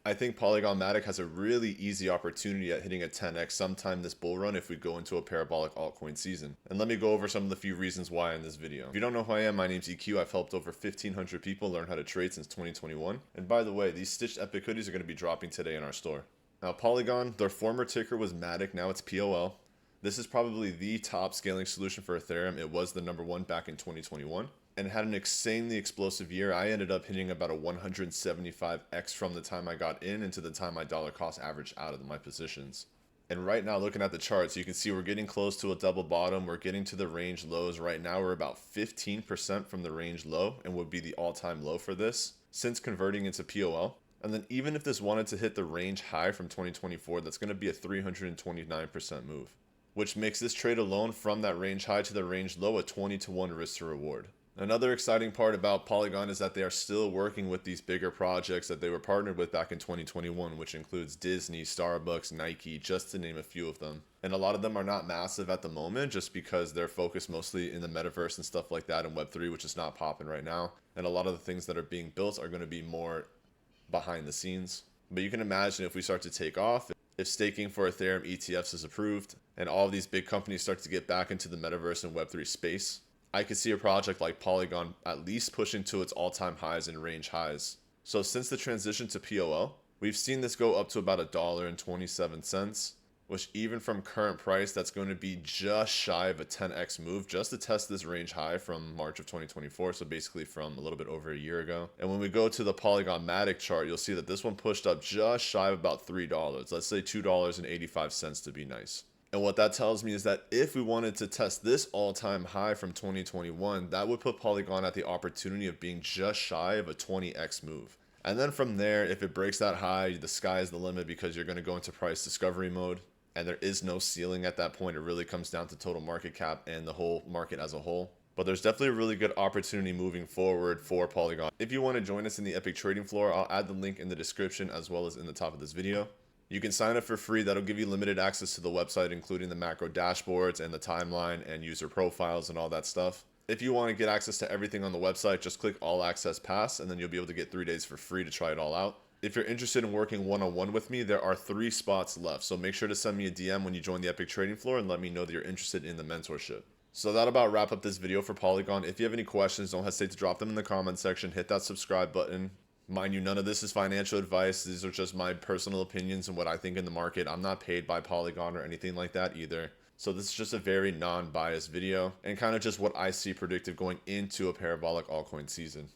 I think Polygon MATIC has a really easy opportunity at hitting a 10x sometime this bull run if we go into a parabolic altcoin season. And let me go over some of the few reasons why in this video. If you don't know who I am, my name's EQ. I've helped over 1,500 people learn how to trade since 2021. And by the way, these stitched EPIQ hoodies are going to be dropping today in our store. Now Polygon, their former ticker was MATIC, now it's POL. This is probably the top scaling solution for Ethereum. It was the #1 back in 2021. And had an insanely explosive year. I ended up hitting about a 175x from the time I got in into the time my dollar cost averaged out of my positions. And right now, looking at the charts, you can see we're getting close to a double bottom. We're getting to the range lows. Right now, we're about 15% from the range low and would be the all-time low for this since converting into POL. And then even if this wanted to hit the range high from 2024, that's going to be a 329% move, which makes this trade alone from that range high to the range low a 20-to-1 risk to reward. Another exciting part about Polygon is that they are still working with these bigger projects that they were partnered with back in 2021, which includes Disney, Starbucks, Nike, just to name a few of them. And a lot of them are not massive at the moment just because they're focused mostly in the metaverse and stuff like that and Web3, which is not popping right now. And a lot of the things that are being built are going to be more behind the scenes. But you can imagine if we start to take off, if staking for Ethereum ETFs is approved, and all of these big companies start to get back into the metaverse and Web3 space, I could see a project like Polygon at least pushing to its all-time highs and range highs. So since the transition to POL, we've seen this go up to about $1.27, which even from current price, that's going to be just shy of a 10x move just to test this range high from March of 2024. So basically from a little bit over a year ago. And when we go to the Polygon MATIC chart, you'll see that this one pushed up just shy of about $3. Let's say $2.85 to be nice. And what that tells me is that if we wanted to test this all-time high from 2021, that would put Polygon at the opportunity of being just shy of a 20x move. And then from there, if it breaks that high, the sky is the limit because you're going to go into price discovery mode. And there is no ceiling at that point. It really comes down to total market cap and the whole market as a whole. But there's definitely a really good opportunity moving forward for Polygon. If you want to join us in the EPIQ trading floor, I'll add the link in the description as well as in the top of this video. You can sign up for free. That'll give you limited access to the website, including the macro dashboards and the timeline and user profiles and all that stuff. If you want to get access to everything on the website, just click All Access Pass, and then you'll be able to get 3 days for free to try it all out. If you're interested in working one-on-one with me, there are 3 spots left. So make sure to send me a DM when you join the EPIQ trading floor and let me know that you're interested in the mentorship. So that'll about wrap up this video for Polygon. If you have any questions, don't hesitate to drop them in the comment section. Hit that subscribe button. Mind you, none of this is financial advice. These are just my personal opinions and what I think in the market. I'm not paid by Polygon or anything like that either. So this is just a very non-biased video and kind of just what I see predictive going into a parabolic altcoin season.